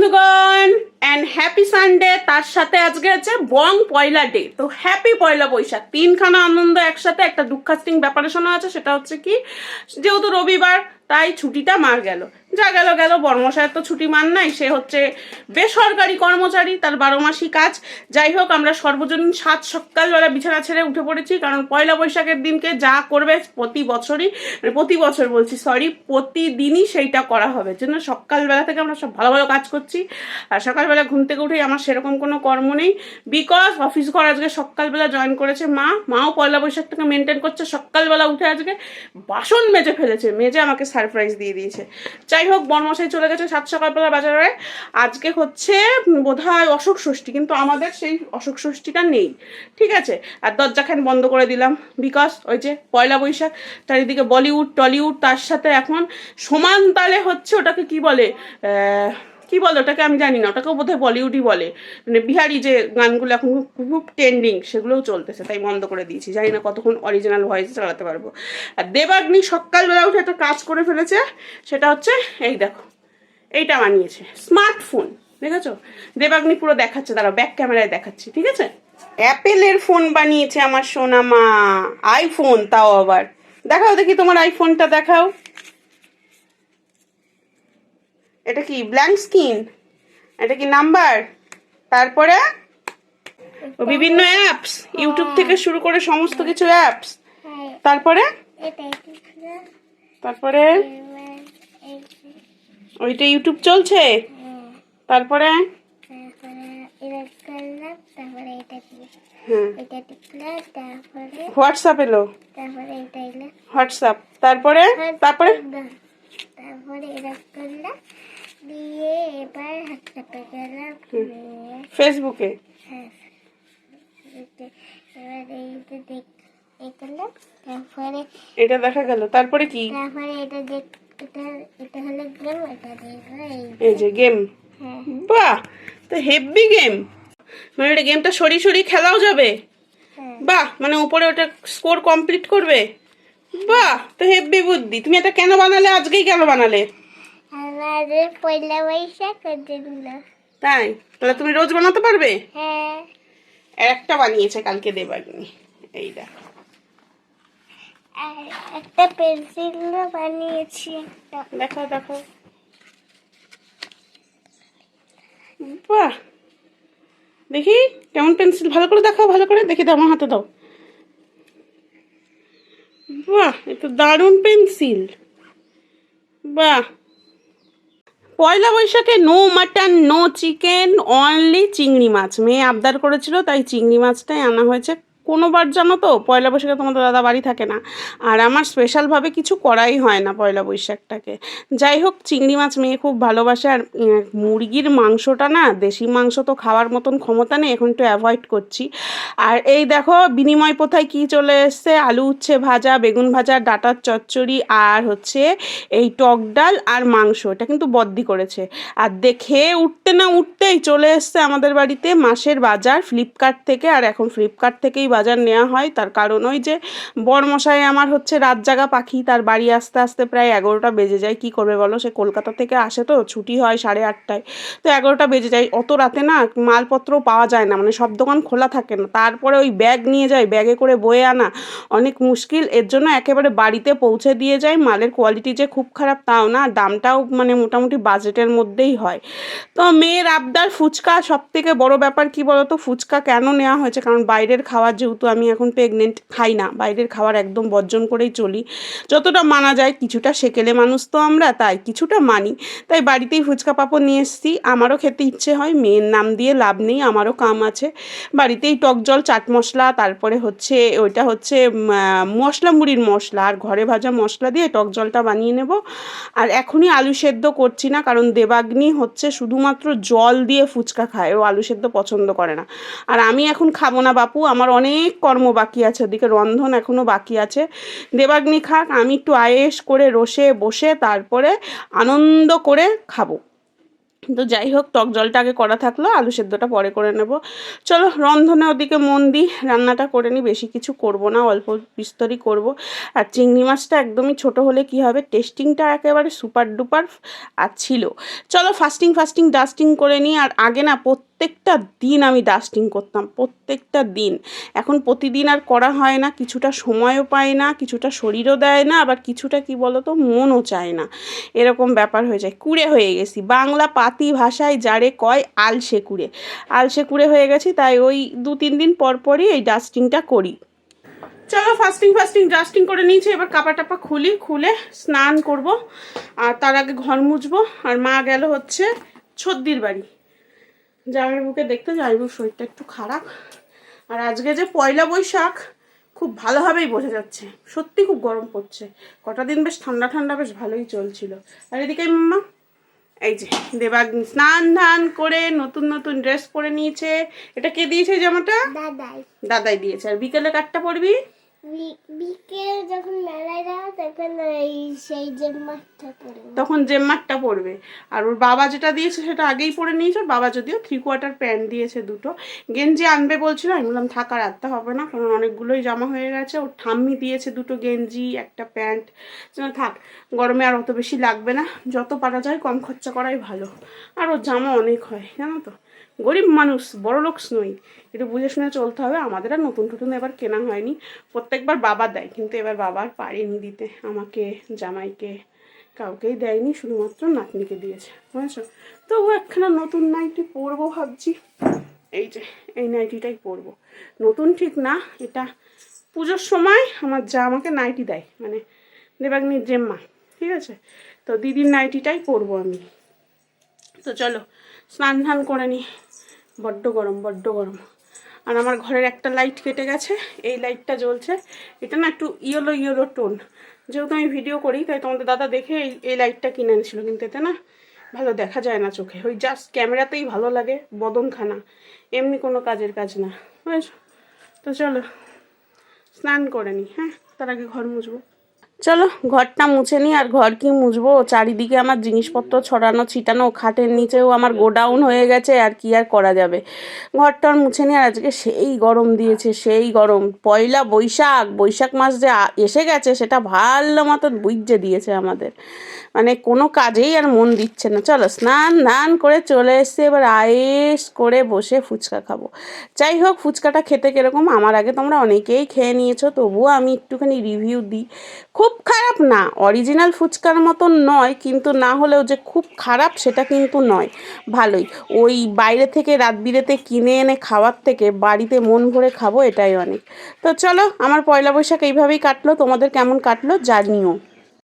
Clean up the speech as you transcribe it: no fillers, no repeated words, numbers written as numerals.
বন্ধুগণ and happy Sunday. তার সাথে আজকে আছে বং পয়লা ডে। তো হ্যাপি পয়লা বৈশাখ। তিনখানা আনন্দ একসাথে। একটা দুঃখাস্তিং ব্যাপারে শোনা আছে, সেটা হচ্ছে কি, যেহেতু রবিবার তাই ছুটিটা মার গেল। যা গেল গেল, বর্মশায়ের তো ছুটি মান নাই, সে হচ্ছে বেসরকারি কর্মচারী, তার 12 মাসই কাজ। যাই হোক, আমরা সর্বজনীন সাত সকালবেলা বিছানা ছেড়ে উঠে পড়েছি, কারণ পয়লা বৈশাখের দিনকে যা করবে প্রতি বছর বলছি, প্রতিদিনই সেইটা করা হবে। জন্য সকালবেলা থেকে আমরা সব ভালো ভালো কাজ করছি। আর সকালবেলা ঘুম থেকে উঠেই আমার সেরকম কোনো কর্ম নেই, বিকজ অফিস ঘর আজকে সকালবেলা জয়েন করেছে মাও পয়লা বৈশাখ থেকে মেনটেন করছে। সকালবেলা উঠে আজকে বাসন মেজে ফেলেছে, মেজে আমাকে সারপ্রাইজ দিয়ে দিয়েছে। যাই হোক, বর্মশাই চলে গেছে সাত সকালবেলা বাজারে। আজকে হচ্ছে বোধহয় অশোক ষষ্ঠী, কিন্তু আমাদের সেই অশোক ষষ্ঠীটা নেই, ঠিক আছে। আর দরজাখান বন্ধ করে দিলাম, বিকজ ওই যে পয়লা বৈশাখ, চারিদিকে বলিউড টলিউড, তার সাথে এখন সমান তালে হচ্ছে ওটাকে কি বলে, কি বলে ওটাকে আমি জানি না, ওটাকেও বোধহয় বলিউডই বলে, মানে বিহারি যে গানগুলো এখন খুব ট্রেন্ডিং, সেগুলোও চলতেছে, তাই বন্ধ করে দিয়েছি। জানি না কতক্ষণ অরিজিনাল ভয়েস চালাতে পারবো। আর দেবাগ্নি সকালবেলা উঠে একটা কাজ করে ফেলেছে, সেটা হচ্ছে এই দেখো, এইটা বানিয়েছে স্মার্টফোন, দেখেছো? দেবাগ্নি পুরো দেখাচ্ছে, তারা ব্যাক ক্যামেরায় দেখাচ্ছি, ঠিক আছে। অ্যাপেলের ফোন বানিয়েছে আমার সোনা মা, আইফোন, তাও আবার। দেখাও দেখি তোমার আইফোনটা, দেখাও। এটা কি ব্ল্যাঙ্ক স্ক্রিন? এটা কি নাম্বার? তারপরে বিভিন্ন অ্যাপস, ইউটিউব থেকে শুরু করে সমস্ত কিছু অ্যাপস। তারপরে তারপরে ওইটা ইউটিউব চলছে। তারপরে হোয়াটসঅ্যাপ এলো, হোয়াটসঅ্যাপ। তারপরে তারপরে ফেসবুকে। এটা দেখা গেল। তারপরে কি? এই যে গেম। বাহ, তো হেভি গেম। মানে এটা গেমটা সরি সরি খেলাও যাবে? বাহ, মানে উপরে ওটা স্কোর কমপ্লিট করবে? বাহ, তো হেভি বুদ্ধি। তুমি এটা কেন বানালে, আজকেই কেন বানালে? পয়লা বৈশাখ। তাই? তাহলে তুমি রোজ বানাতে পারবে? হ্যাঁ। একটা বানিয়েছে কালকে দেবাগ্নি, এই দেখো। একটা পেন্সিল বানিয়েছি। দেখো দেখো, বাহ, দেখি কেমন পেন্সিল, ভালো করে দেখাও, ভালো করে দেখি, দাও আমার হাতে দাও। বাহ, এটা দারুণ পেন্সিল। বাহ। পয়লা বৈশাখে no mutton no chicken, only চিংড়ি মাছ। মেয়ে আবদার করেছিল, তাই চিংড়ি মাছটাই আনা হয়েছে। কোনোবার জানো তো পয়লা বৈশাখে তোমাদের দাদা বাড়ি থাকে না, আর আমার স্পেশালভাবে কিছু করাই হয় না পয়লা বৈশাখটাকে। যাই হোক, চিংড়ি মাছ মেয়ে খুব ভালোবাসে। আর মুরগির মাংসটা না, দেশি মাংস তো খাওয়ার মতন ক্ষমতা নেই, এখন একটু অ্যাভয়েড করছি। আর এই দেখো বিনিময় প্রথায় কী চলে এসছে, আলু উচ্ছে ভাজা, বেগুন ভাজা, ডাঁটার চচ্চড়ি, আর হচ্ছে এই টক ডাল আর মাংস। এটা কিন্তু বদ্দি করেছে। আর দেখে উঠতে না উঠতেই চলে এসছে আমাদের বাড়িতে মাসের বাজার ফ্লিপকার্ট থেকে। আর এখন ফ্লিপকার্ট থেকেই বাজার নেওয়া হয়, তার কারণ ওই যে বরমশাই আমার হচ্ছে রাত জাগা পাখি, তার বাড়ি আসতে আসতে প্রায় 11টা বেজে যায়। কি করবে বলো, সে কলকাতা থেকে আসে, তো ছুটি হয় 8:30টায়, তো 11টা বেজে যায়। অত রাতে না মালপত্র পাওয়া যায় না, মানে সব দোকান খোলা থাকে না। তারপরে ওই ব্যাগ নিয়ে যায়, ব্যাগে করে বয়ে আনা অনেক মুশকিল। এর জন্য একেবারে বাড়িতে পৌঁছে দিয়ে যায়। মালের কোয়ালিটি যে খুব খারাপ তাও না, দামটাও মানে মোটামুটি বাজেটের মধ্যেই হয়। তো মেয়ের আবদার ফুচকা, সব থেকে বড় ব্যাপার কি বলতো, ফুচকা কেন নেওয়া হয়েছে, কারণ বাইরের খাবার, যেহেতু আমি এখন প্রেগনেন্ট, খাই না বাইরের খাবার, একদম বর্জন করেই চলি, যতটা মানা যায়। কিছুটা সেকেলে মানুষ তো আমরা, তাই কিছুটা মানি। তাই বাড়িতেই ফুচকা পাঁপড় নিয়ে এসেছি। আমারও খেতে ইচ্ছে হয়, মেয়ের নাম দিয়ে লাভ নেই, আমারও কাম আছে। বাড়িতেই টক জল, চাট মশলা, তারপরে হচ্ছে ওইটা হচ্ছে মশলা, মুড়ির মশলা আর ঘরে ভাজা মশলা দিয়ে টক জলটা বানিয়ে নেব। আর এখনই আলু সেদ্ধ করছি না, কারণ দেবাগ্নি হচ্ছে শুধুমাত্র জল দিয়ে ফুচকা খায়, ও আলু সেদ্ধ পছন্দ করে না। আর আমি এখন খাবো না বাপু, আমার অনেক কর্ম বাকি আছে, ওদিকে রন্ধন এখনও বাকি আছে। দেবাগ্নি খাক, আমি একটু আয়েস করে রসে বসে তারপরে আনন্দ করে খাবো। তো যাই হোক, টক জলটা আগে করা থাকলো, আলু সেদ্ধটা পরে করে নেব। চলো রন্ধনে ওদিকে মন দিই, রান্নাটা করে নিই, বেশি কিছু করব না, অল্প বিস্তরই করব। আর চিংড়ি মাছটা একদমই ছোট হলে কি হবে, টেস্টিংটা একেবারে সুপার ডুপার আর ছিল। চলো ফাস্টিং ডাস্টিং করে নিই। আর আগে না প্রত্যেকটা দিন আমি ডাস্টিং করতাম, প্রত্যেকটা দিন। এখন প্রতিদিন আর করা হয় না, কিছুটা সময়ও পায় না, কিছুটা শরীরও দেয় না, আবার কিছুটা কি বলো তো মনও চায় না, এরকম ব্যাপার হয়ে যায়। কুড়ে হয়ে গেছি, বাংলা পাতি ভাষায় যারে কয় আলসে কুড়ে হয়ে গেছি। তাই ওই 2-3 দিন পর পরই এই ডাস্টিংটা করি। চলো ফাস্টিং ডাস্টিং করে নিয়েছি, এবার কাপড় টাপা খুলে স্নান করব। আর তার আগে ঘর মুছবো। আর মা গেল হচ্ছে ছদ্দির বাড়ি জামাইবাবুকে দেখতে। জামাইবাবুর শরীরটা একটু খারাপ। আর আজকে যে পয়লা বৈশাখ খুব ভালোভাবেই বোঝা যাচ্ছে, সত্যি খুব গরম পড়ছে। কটা দিন বেশ ঠান্ডা বেশ ভালোই চলছিল। আর এদিকে মাম্মা এই যে দেবাগ্নি স্নান ধান করে নতুন ড্রেস পরে নিয়েছে। এটা কে দিয়েছে জামাটা? দাদাই দিয়েছে। আর বিকেলে কাটটা পরবি? বিকেল যখন মেলায় যাও তখন সেই তখন জেম্মারটা পরবে। আর ওর বাবা যেটা দিয়েছে সেটা আগেই পরে নিয়েছে। ওর বাবা যদিও 3/4 প্যান্ট দিয়েছে, দুটো গেঞ্জি আনবে বলছিল। আমি বললাম থাক আর আনতে হবে না, কারণ অনেকগুলোই জামা হয়ে গেছে। ওর ঠাম্মি দিয়েছে 2টো গেঞ্জি, একটা প্যান্ট। থাক, গরমে আর অত বেশি লাগবে না, যত পারা যায় কম খরচা করাই ভালো। আর ওর জামা অনেক হয় জানো তো, গরিব মানুষ, বড় লোক নই, একটু বুঝে শুনে চলতে হবে। আমাদের আর নতুন এবার কেনা হয়নি, প্রত্যেকবার বাবা দেয়, কিন্তু এবার বাবা আর পারেনি দিতে, আমাকে জামাইকে কাউকেই দেয়নি, শুধুমাত্র নাতনিকে দিয়েছে, বুঝেছো। তো ও একখানা নতুন নাইটি পরবো ভাবছি। এই যে এই নাইটিটাই পরবো, নতুন ঠিক না, এটা পুজোর সময় আমার যা আমাকে নাইটি দেয়, মানে দেবাগ্নির জেম্মা, ঠিক আছে। তো দিদির নাইটিটাই পরবো আমি। তো চলো স্নান ধান করে নিই, বড্ড গরম। আর আমার ঘরের একটা লাইট কেটে গেছে, এই লাইটটা জ্বলছে। এটা না একটু ইয়েলো টোন, যেহেতু আমি ভিডিও করি তাই তোমাদের দাদা দেখে এই লাইটটা কিনে এনেছিল, কিন্তু এতে না ভালো দেখা যায় না চোখে, ওই জাস্ট ক্যামেরাতেই ভালো লাগে, বদনখানা, এমনি কোনো কাজের কাজ না, বুঝেছো। তো চলো স্নান করে নিই, হ্যাঁ, তার আগে ঘর মুছবো। চলো ঘরটা মুছে নিই। আর ঘর কি মুছবো, চারিদিকে আমার জিনিসপত্র ছড়ানো ছিটানো, খাটের নিচেও আমার গোডাউন হয়ে গেছে, আর কি আর করা যাবে। ঘরটা মুছে নিই। আর আজকে সেই গরম দিয়েছে, সেই গরম। পয়লা বৈশাখ মাস যে এসে গেছে সেটা ভালো মতন বুঝে দিয়েছে আমাদের, মানে কোনো কাজেই আর মন দিচ্ছে না। চলো স্নান ধান করে চলে এসছে, এবার আয়েস করে বসে ফুচকা খাবো। যাই হোক, ফুচকাটা খেতে কীরকম আমার আগে তোমরা অনেকেই খেয়ে নিয়েছো, তবুও আমি একটুখানি রিভিউ দিই। খুব খারাপ না, অরিজিনাল ফুচকার মতন নয়, কিন্তু না হলেও যে খুব খারাপ সেটা কিন্তু নয়, ভালোই। ওই বাইরে থেকে রাত বিরেতে কিনে এনে খাওয়ার থেকে বাড়িতে মন ভরে খাবো, এটাই অনেক। তো চলো, আমার পয়লা বৈশাখ এইভাবেই কাটলো, তোমাদের কেমন কাটলো জানিও।